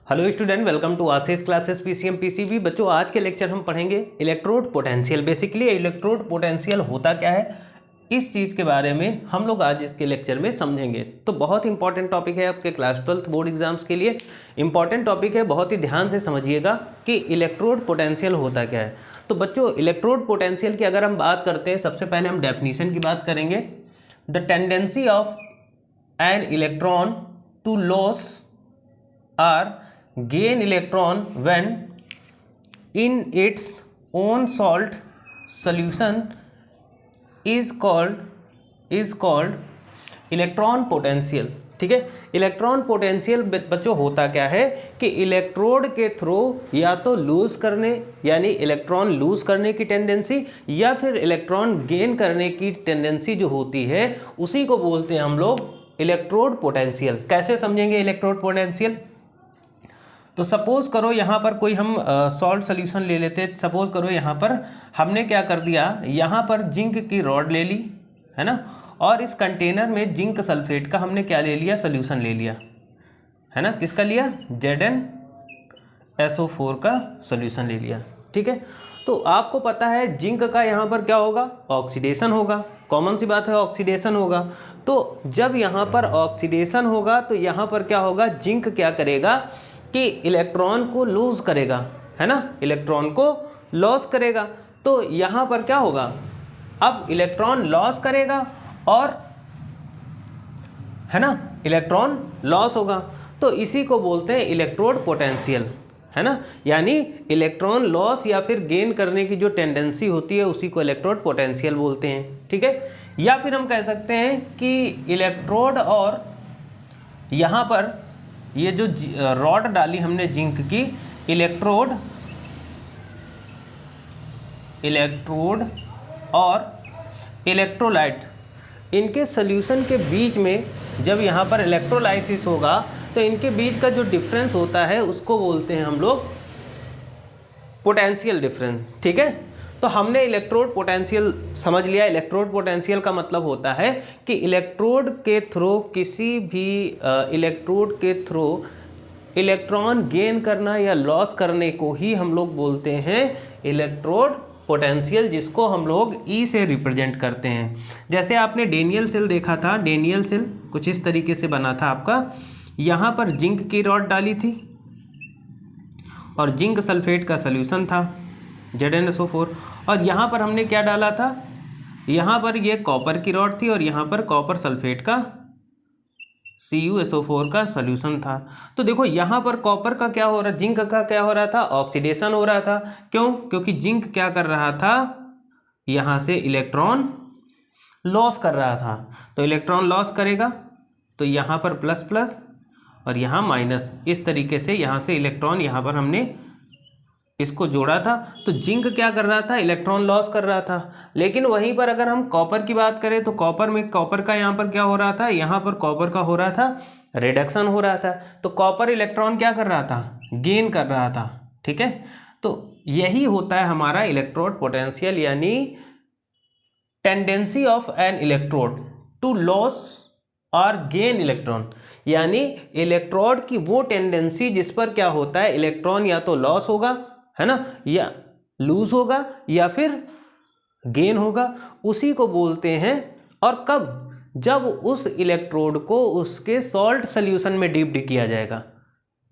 Hello student, welcome to Ashish classes PCM PCB. बच्चों, आज के लेक्चर हम पढ़ेंगे electrode potential. Basically electrode potential होता क्या है, इस चीज़ के बारे में हम लोग आज इसके लेक्चर में समझेंगे। तो बहुत इंपॉर्टेंट टॉपिक है आपके क्लास 12th बोर्ड एग्जाम्स के लिए। इंपॉर्टेंट टॉपिक है, बहुत ही ध्यान से समझिएगा कि इलेक्ट्रोड पोटेंशियल होता क्या है। तो बच्चों, इलेक्ट्रोड पोटेंशियल की अगर हम बात करते हैं, सबसे पहले हम डेफिनीशन की बात करेंगे। The tendency of an electron to loss or gain electron when in its own salt solution is called electron potential. ठीक है, इलेक्ट्रॉन पोटेंशियल बच्चों होता क्या है कि इलेक्ट्रोड के थ्रू या तो लूज करने यानी इलेक्ट्रॉन लूज करने की टेंडेंसी या फिर इलेक्ट्रॉन गेन करने की टेंडेंसी जो होती है उसी को बोलते हैं हम लोग इलेक्ट्रोड पोटेंशियल। कैसे समझेंगे इलेक्ट्रोड पोटेंशियल? तो सपोज करो यहाँ पर कोई हम सॉल्ट सोल्यूशन ले लेते। सपोज करो यहाँ पर हमने क्या कर दिया, यहाँ पर जिंक की रॉड ले ली है ना, और इस कंटेनर में जिंक सल्फेट का हमने क्या ले लिया, सोल्यूशन ले लिया है ना। किसका लिया? ZnSO4 का सोल्यूशन ले लिया। ठीक है, तो आपको पता है जिंक का यहाँ पर क्या होगा, ऑक्सीडेशन होगा। कॉमन सी बात है, ऑक्सीडेशन होगा। तो जब यहाँ पर ऑक्सीडेशन होगा तो यहाँ पर क्या होगा, जिंक क्या करेगा कि इलेक्ट्रॉन को लूज करेगा है ना, इलेक्ट्रॉन को लॉस करेगा। तो यहाँ पर क्या होगा, अब इलेक्ट्रॉन लॉस करेगा और है ना, इलेक्ट्रॉन लॉस होगा। तो इसी को बोलते हैं इलेक्ट्रोड पोटेंशियल है ना, यानी इलेक्ट्रॉन लॉस या फिर गेन करने की जो टेंडेंसी होती है उसी को इलेक्ट्रोड पोटेंशियल बोलते हैं। ठीक है, या फिर हम कह सकते हैं कि इलेक्ट्रोड और यहाँ पर ये जो रॉड डाली हमने जिंक की, इलेक्ट्रोड और इलेक्ट्रोलाइट, इनके सॉल्यूशन के बीच में जब यहाँ पर इलेक्ट्रोलाइसिस होगा तो इनके बीच का जो डिफरेंस होता है उसको बोलते हैं हम लोग पोटेंशियल डिफरेंस। ठीक है, तो हमने इलेक्ट्रोड पोटेंशियल समझ लिया। इलेक्ट्रोड पोटेंशियल का मतलब होता है कि इलेक्ट्रोड के थ्रू किसी भी इलेक्ट्रोड के थ्रू इलेक्ट्रॉन गेन करना या लॉस करने को ही हम लोग बोलते हैं इलेक्ट्रोड पोटेंशियल, जिसको हम लोग ई से रिप्रेजेंट करते हैं। जैसे आपने डेनियल सेल देखा था, डेनियल सेल कुछ इस तरीके से बना था आपका। यहाँ पर जिंक की रॉड डाली थी और जिंक सल्फेट का सोल्यूशन था ZnSO4, और यहाँ पर हमने क्या डाला था, यहाँ पर ये कॉपर की रॉड थी और यहाँ पर कॉपर सल्फेट का CuSO4 का सोल्यूशन था। तो देखो यहाँ पर कॉपर का क्या हो रहा, जिंक का क्या हो रहा था, ऑक्सीडेशन हो रहा था। क्यों? क्योंकि जिंक क्या कर रहा था, यहाँ से इलेक्ट्रॉन लॉस कर रहा था। तो इलेक्ट्रॉन लॉस करेगा तो यहाँ पर प्लस प्लस और यहाँ माइनस, इस तरीके से यहाँ से इलेक्ट्रॉन यहाँ पर हमने इसको जोड़ा था। तो जिंक क्या कर रहा था, इलेक्ट्रॉन लॉस कर रहा था। लेकिन वहीं पर अगर हम कॉपर की बात करें तो कॉपर में कॉपर का यहाँ पर क्या हो रहा था, यहाँ पर कॉपर का हो रहा था रिडक्शन हो रहा था। तो कॉपर इलेक्ट्रॉन क्या कर रहा था, गेन कर रहा था। ठीक है, तो यही होता है हमारा इलेक्ट्रोड पोटेंशियल, यानी tendency of an electrode to loss और गेन इलेक्ट्रॉन, यानी इलेक्ट्रोड की वो टेंडेंसी जिस पर क्या होता है, इलेक्ट्रॉन या तो लॉस होगा है ना, या लूज होगा या फिर गेन होगा, उसी को बोलते हैं। और कब? जब उस इलेक्ट्रोड को उसके सॉल्ट सोल्यूशन में डिप्ड किया जाएगा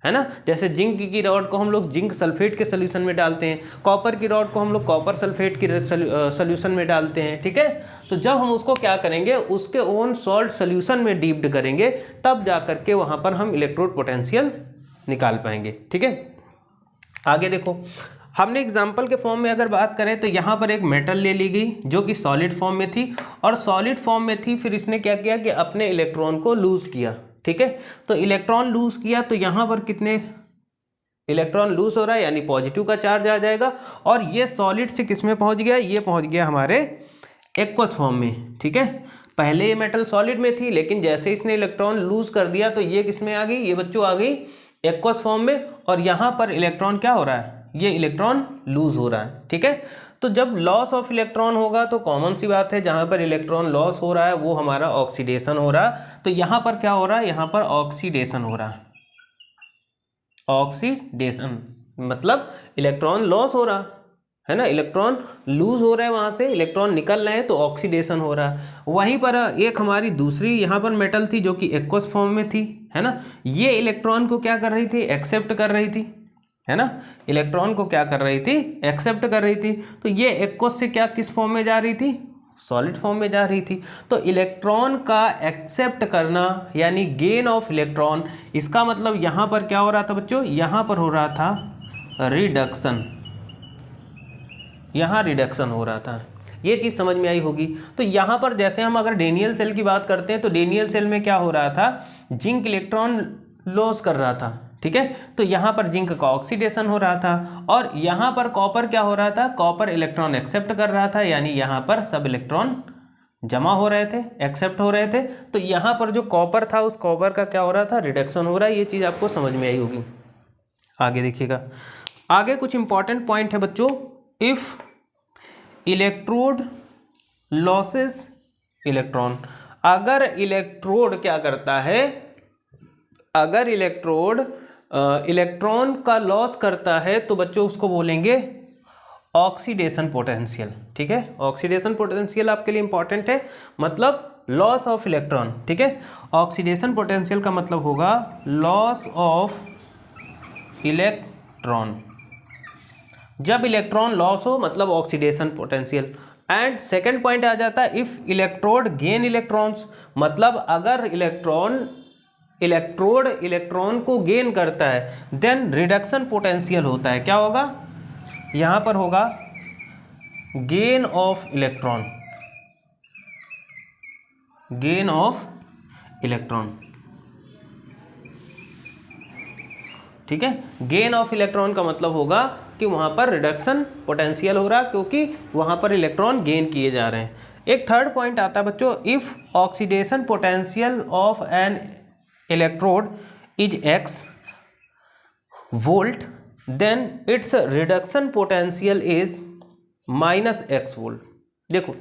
है ना। जैसे जिंक की रॉड को हम लोग जिंक सल्फेट के सोल्यूशन में डालते हैं, कॉपर की रॉड को हम लोग कॉपर सल्फेट की सोल्यूशन में डालते हैं। ठीक है, तो जब हम उसको क्या करेंगे, उसके ओन सॉल्ट सोल्यूशन में डिप्ड करेंगे, तब जा करके वहाँ पर हम इलेक्ट्रोड पोटेंशियल निकाल पाएंगे। ठीक है, आगे देखो, हमने एग्जाम्पल के फॉर्म में अगर बात करें तो यहाँ पर एक मेटल ले ली गई जो कि सॉलिड फॉर्म में थी, और सॉलिड फॉर्म में थी, फिर इसने क्या किया कि अपने इलेक्ट्रॉन को लूज किया। ठीक है, तो इलेक्ट्रॉन लूज किया तो यहाँ पर कितने इलेक्ट्रॉन लूज हो रहा है, यानी पॉजिटिव का चार्ज आ जाएगा, और ये सॉलिड से किस में पहुँच गया, ये पहुँच गया हमारे एक्वस फॉर्म में। ठीक है, पहले ये मेटल सॉलिड में थी, लेकिन जैसे इसने इलेक्ट्रॉन लूज कर दिया तो ये किस में आ गई, ये बच्चों आ गई एक्वस फॉर्म में, और यहाँ पर इलेक्ट्रॉन क्या हो रहा है, ये इलेक्ट्रॉन लूज हो रहा है। ठीक है, तो जब लॉस ऑफ इलेक्ट्रॉन होगा तो कॉमन सी बात है, जहाँ पर इलेक्ट्रॉन लॉस हो रहा है वो हमारा ऑक्सीडेशन हो रहा है। तो यहाँ पर क्या हो रहा है, यहाँ पर ऑक्सीडेशन हो रहा है, ऑक्सीडेशन मतलब इलेक्ट्रॉन लॉस हो रहा है ना, इलेक्ट्रॉन लूज हो रहे हैं, वहाँ से इलेक्ट्रॉन निकल रहे हैं तो ऑक्सीडेशन हो रहा है। वहीं पर एक हमारी दूसरी यहाँ पर मेटल थी जो कि एक्वस फॉर्म में थी, है ना, ये इलेक्ट्रॉन को क्या कर रही थी, एक्सेप्ट कर रही थी, है ना, इलेक्ट्रॉन को क्या कर रही थी, एक्सेप्ट कर रही थी। तो ये एक्वस से क्या किस फॉर्म में जा रही थी, सॉलिड फॉर्म में जा रही थी। तो इलेक्ट्रॉन का एक्सेप्ट करना यानी गेन ऑफ इलेक्ट्रॉन, इसका मतलब यहाँ पर क्या हो रहा था बच्चों, यहाँ पर हो रहा था रिडक्शन, यहाँ रिडक्शन हो रहा था। ये चीज़ समझ में आई होगी। तो यहाँ पर जैसे हम अगर डेनियल सेल की बात करते हैं तो डेनियल सेल में क्या हो रहा था, जिंक इलेक्ट्रॉन लॉस कर रहा था, ठीक है, तो यहाँ पर जिंक का ऑक्सीडेशन हो रहा था, और यहाँ पर कॉपर क्या हो रहा था, कॉपर इलेक्ट्रॉन एक्सेप्ट कर रहा था, यानी यहाँ पर सब इलेक्ट्रॉन जमा हो रहे थे, एक्सेप्ट हो रहे थे। तो यहाँ पर जो कॉपर था उस कॉपर का क्या हो रहा था, रिडक्शन हो रहा है। ये चीज़ आपको समझ में आई होगी। आगे देखिएगा, आगे कुछ इंपॉर्टेंट पॉइंट है बच्चों। इफ इलेक्ट्रोड लॉसेस इलेक्ट्रॉन, अगर इलेक्ट्रोड क्या करता है, अगर इलेक्ट्रोड इलेक्ट्रॉन का लॉस करता है तो बच्चों उसको बोलेंगे ऑक्सीडेशन पोटेंशियल, ठीक है। ऑक्सीडेशन पोटेंशियल आपके लिए इंपॉर्टेंट है, मतलब लॉस ऑफ इलेक्ट्रॉन, ठीक है। ऑक्सीडेशन पोटेंशियल का मतलब होगा लॉस ऑफ इलेक्ट्रॉन, जब इलेक्ट्रॉन लॉस हो मतलब oxidation potential. And second point आ जाता है इफ इलेक्ट्रोड गेन इलेक्ट्रॉन्स, मतलब अगर इलेक्ट्रोड इलेक्ट्रॉन को गेन करता है देन रिडक्शन पोटेंशियल होता है। क्या होगा, यहाँ पर होगा gain of electron, gain of electron, ठीक है। गेन ऑफ इलेक्ट्रॉन का मतलब होगा कि वहाँ पर रिडक्शन पोटेंशियल हो रहा, क्योंकि वहाँ पर इलेक्ट्रॉन गेन किए जा रहे हैं। एक थर्ड पॉइंट आता है बच्चों, if oxidation potential of an electrode is x volt then its reduction potential is -x volt. देखो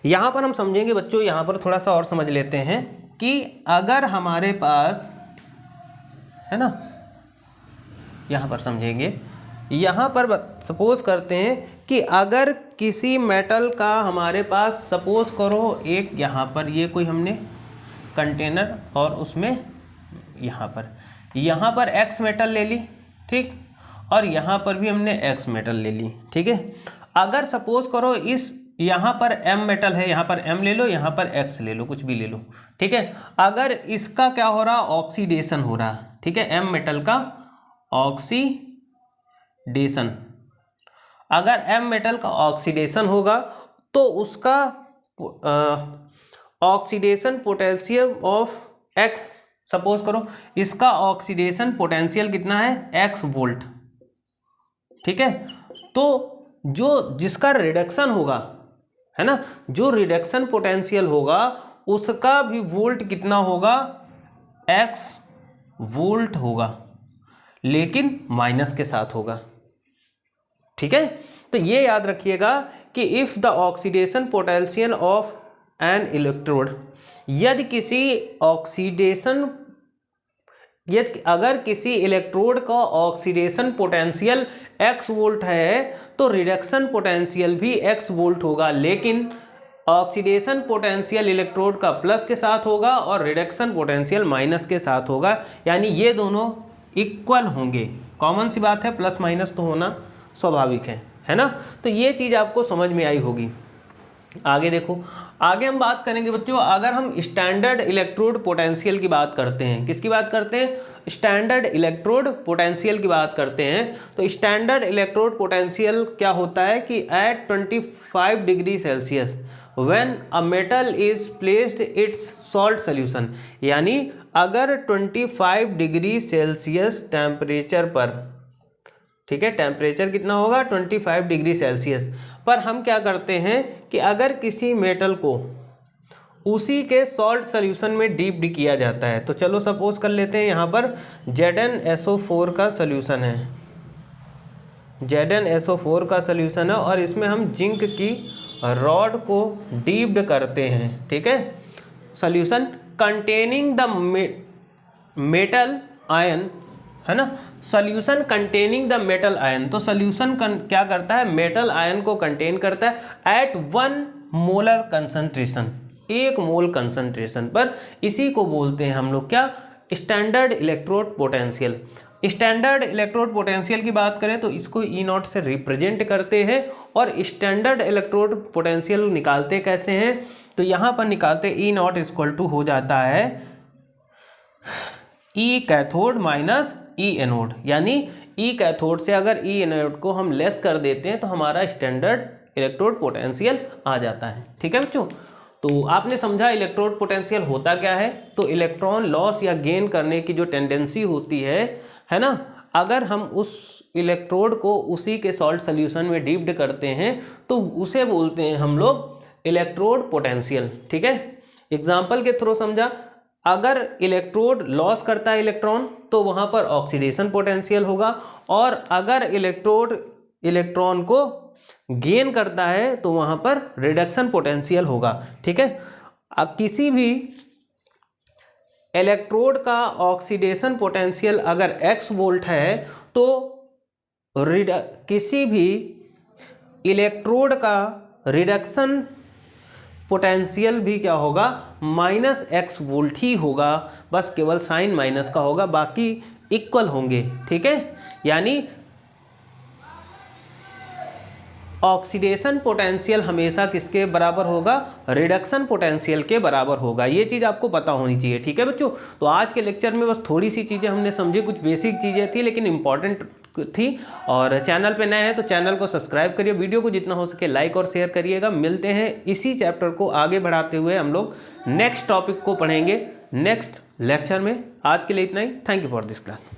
यहाँ पर हम समझेंगे बच्चों, यहाँ पर थोड़ा सा और समझ लेते हैं कि अगर हमारे पास, है ना, यहाँ पर समझेंगे, यहाँ पर सपोज करते हैं कि अगर किसी मेटल का हमारे पास, सपोज करो एक यहाँ पर ये कोई हमने कंटेनर और उसमें यहाँ पर X मेटल ले ली, ठीक, और यहाँ पर भी हमने X मेटल ले ली, ठीक है। अगर सपोज करो इस यहाँ पर M मेटल है, यहाँ पर M ले लो, यहाँ पर X ले लो, कुछ भी ले लो, ठीक है। अगर इसका क्या हो रहा, ऑक्सीडेशन हो रहा, ठीक है, M मेटल का ऑक्सीडेशन, अगर M मेटल का ऑक्सीडेशन होगा तो उसका oxidation potential of X, suppose करो इसका ऑक्सीडेशन पोटेंशियल कितना है, X वोल्ट, ठीक है। तो जो जिसका रिडक्शन होगा, है ना, जो रिडक्शन पोटेंशियल होगा उसका भी वोल्ट कितना होगा, X वोल्ट होगा, लेकिन माइनस के साथ होगा, ठीक है। तो ये याद रखिएगा कि if the oxidation potential of an electrode, यदि अगर किसी इलेक्ट्रोड का ऑक्सीडेशन पोटेंशियल x वोल्ट है तो रिडक्शन पोटेंशियल भी x वोल्ट होगा, लेकिन ऑक्सीडेशन पोटेंशियल इलेक्ट्रोड का प्लस के साथ होगा और रिडक्शन पोटेंशियल माइनस के साथ होगा, यानी ये दोनों इक्वल होंगे। कॉमन सी बात है, प्लस माइनस तो होना स्वाभाविक है ना। तो ये चीज़ आपको समझ में आई होगी। आगे देखो, आगे हम बात करेंगे बच्चों, अगर हम स्टैंडर्ड इलेक्ट्रोड पोटेंशियल की बात करते हैं, किसकी बात करते हैं, स्टैंडर्ड इलेक्ट्रोड पोटेंशियल की बात करते हैं, तो स्टैंडर्ड इलेक्ट्रोड पोटेंशियल क्या होता है कि at 25 degree Celsius when a metal is placed its salt solution, यानी अगर 25 डिग्री सेल्सियस टेम्परेचर पर, ठीक है, टेम्परेचर कितना होगा 25 डिग्री सेल्सियस पर हम क्या करते हैं कि अगर किसी मेटल को उसी के सॉल्ट सोल्यूशन में डीप किया जाता है, तो चलो सपोज कर लेते हैं यहाँ पर ZnSO4 का सोल्यूशन है, ZnSO4 का सोल्यूशन है और इसमें हम जिंक की रॉड को डीप्ड करते हैं, ठीक है। Solution containing the metal ion है ना। Solution containing the metal ion, तो सॉल्यूशन क्या करता है, मेटल आयन को कंटेन करता है एट 1 मोलर कंसंट्रेशन, 1 मोल कंसंट्रेशन पर। इसी को बोलते हैं हम लोग क्या, standard electrode potential. Standard electrode potential की बात करें तो इसको ई नॉट से रिप्रेजेंट करते हैं। और स्टैंडर्ड इलेक्ट्रोड पोटेंशियल निकालते कैसे हैं, तो यहाँ पर निकालते ई नॉट इक्वल टू हो जाता है ई कैथोड माइनस ई एनोड, यानी ई कैथोड से अगर ई एनोड को हम लेस कर देते हैं तो हमारा स्टैंडर्ड इलेक्ट्रोड पोटेंशियल आ जाता है। ठीक है बच्चों, तो आपने समझा इलेक्ट्रोड पोटेंशियल होता क्या है। तो इलेक्ट्रॉन लॉस या गेन करने की जो टेंडेंसी होती है ना, अगर हम उस इलेक्ट्रोड को उसी के सॉल्ट सोल्यूशन में डीप्ड करते हैं तो उसे बोलते हैं हम लोग इलेक्ट्रोड पोटेंशियल। ठीक है, एग्जाम्पल के थ्रू समझा, अगर इलेक्ट्रोड लॉस करता है इलेक्ट्रॉन तो वहाँ पर ऑक्सीडेशन पोटेंशियल होगा, और अगर इलेक्ट्रॉन को गेन करता है तो वहाँ पर रिडक्शन पोटेंशियल होगा। ठीक है, अब किसी भी इलेक्ट्रोड का ऑक्सीडेशन पोटेंशियल अगर x वोल्ट है तो किसी भी इलेक्ट्रोड का रिडक्शन पोटेंशियल भी क्या होगा, -x वोल्ट ही होगा, बस केवल साइन माइनस का होगा, बाकी इक्वल होंगे। ठीक है, यानी ऑक्सीडेशन पोटेंशियल हमेशा किसके बराबर होगा, रिडक्शन पोटेंशियल के बराबर होगा। ये चीज़ आपको पता होनी चाहिए। ठीक है बच्चों, तो आज के लेक्चर में बस थोड़ी सी चीज़ें हमने समझी, कुछ बेसिक चीज़ें थी लेकिन इंपॉर्टेंट थी। और चैनल पे नए हैं तो चैनल को सब्सक्राइब करिए, वीडियो को जितना हो सके लाइक और शेयर करिएगा। मिलते हैं इसी चैप्टर को आगे बढ़ाते हुए, हम लोग नेक्स्ट टॉपिक को पढ़ेंगे नेक्स्ट लेक्चर में। आज के लिए इतना ही, thank you for this class.